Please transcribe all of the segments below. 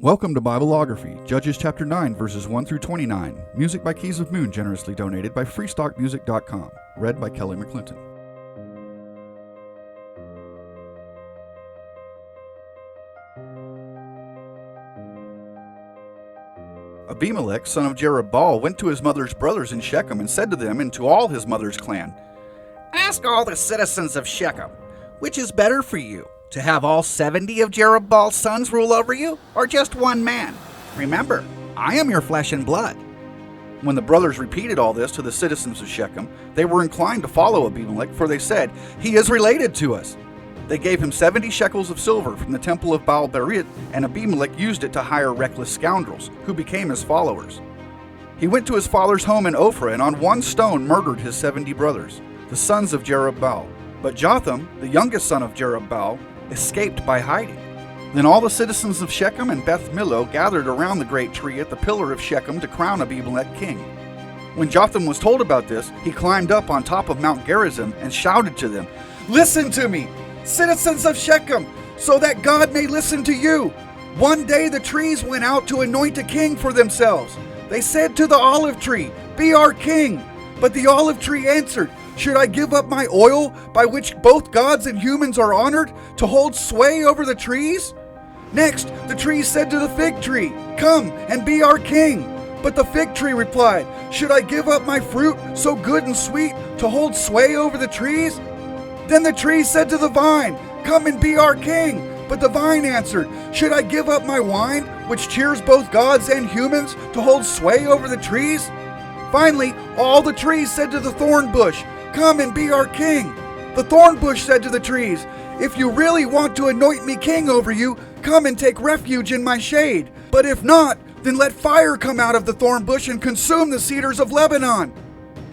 Welcome to Bibleography, Judges chapter 9, verses 1 through 29. Music by Keys of Moon, generously donated by freestockmusic.com. Read by Kelly McClinton. Abimelek, son of Jerub-Baal, went to his mother's brothers in Shechem and said to them and to all his mother's clan, "Ask all the citizens of Shechem, which is better for you, to have all 70 of Jerub-Baal's sons rule over you, or just one man? Remember, I am your flesh and blood." When the brothers repeated all this to the citizens of Shechem, they were inclined to follow Abimelek, for they said, "He is related to us." They gave him 70 shekels of silver from the temple of Baal-Berith, and Abimelek used it to hire reckless scoundrels, who became his followers. He went to his father's home in Ophrah, and on one stone murdered his 70 brothers, the sons of Jerub-Baal. But Jotham, the youngest son of Jerub-Baal, escaped by hiding. Then all the citizens of Shechem and Beth Millo gathered around the great tree at the pillar of Shechem to crown Abimelek king. When Jotham was told about this, he climbed up on top of Mount Gerizim and shouted to them, "Listen to me, citizens of Shechem, so that God may listen to you. One day the trees went out to anoint a king for themselves. They said to the olive tree, 'Be our king.' But the olive tree answered, 'Should I give up my oil, by which both gods and humans are honored, to hold sway over the trees?' Next, the tree said to the fig tree, 'Come and be our king.' But the fig tree replied, 'Should I give up my fruit, so good and sweet, to hold sway over the trees?' Then the tree said to the vine, 'Come and be our king.' But the vine answered, 'Should I give up my wine, which cheers both gods and humans, to hold sway over the trees?' Finally, all the trees said to the thorn bush, 'Come and be our king.' The thorn bush said to the trees, 'If you really want to anoint me king over you, come and take refuge in my shade. But if not, then let fire come out of the thorn bush and consume the cedars of Lebanon.'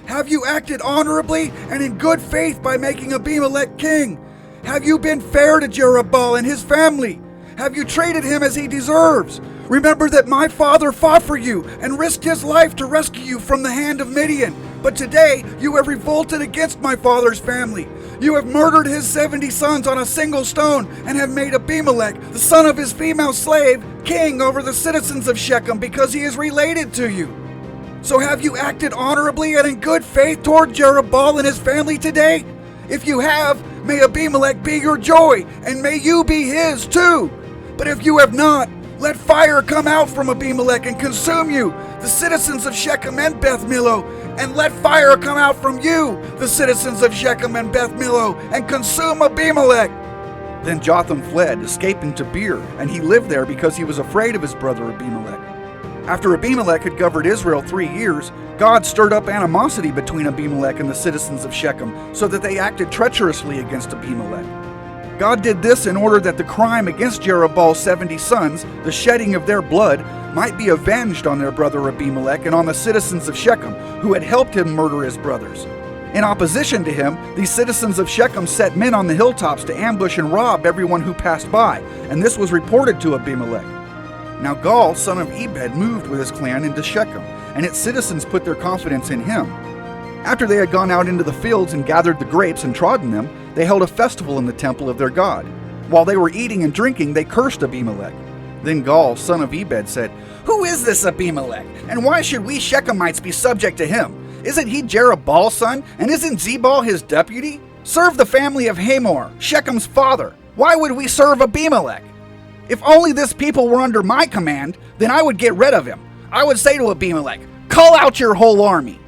Have you acted honorably and in good faith by making Abimelek king? Have you been fair to Jerub-Baal and his family? Have you treated him as he deserves? Remember that my father fought for you and risked his life to rescue you from the hand of Midian. But today you have revolted against my father's family. You have murdered his 70 sons on a single stone and have made Abimelek, the son of his female slave, king over the citizens of Shechem because he is related to you. So have you acted honorably and in good faith toward Jerub-Baal and his family today? If you have, may Abimelek be your joy, and may you be his too. But if you have not, let fire come out from Abimelek and consume you, the citizens of Shechem and Beth Millo, and let fire come out from you, the citizens of Shechem and Beth Millo, and consume Abimelek." Then Jotham fled, escaping to Beer, and he lived there because he was afraid of his brother Abimelek. After Abimelek had governed Israel 3 years, God stirred up animosity between Abimelek and the citizens of Shechem, so that they acted treacherously against Abimelek. God did this in order that the crime against Jerub-Baal's 70 sons, the shedding of their blood, might be avenged on their brother Abimelek and on the citizens of Shechem, who had helped him murder his brothers. In opposition to him, these citizens of Shechem set men on the hilltops to ambush and rob everyone who passed by, and this was reported to Abimelek. Now Gaal, son of Ebed, moved with his clan into Shechem, and its citizens put their confidence in him. After they had gone out into the fields and gathered the grapes and trodden them, they held a festival in the temple of their god. While they were eating and drinking, they cursed Abimelek. Then Gaal, son of Ebed, said, "Who is this Abimelek, and why should we Shechemites be subject to him? Isn't he Jerub-Baal's son, and isn't Zebal his deputy? Serve the family of Hamor, Shechem's father. Why would we serve Abimelek? If only this people were under my command, then I would get rid of him. I would say to Abimelek, 'Call out your whole army.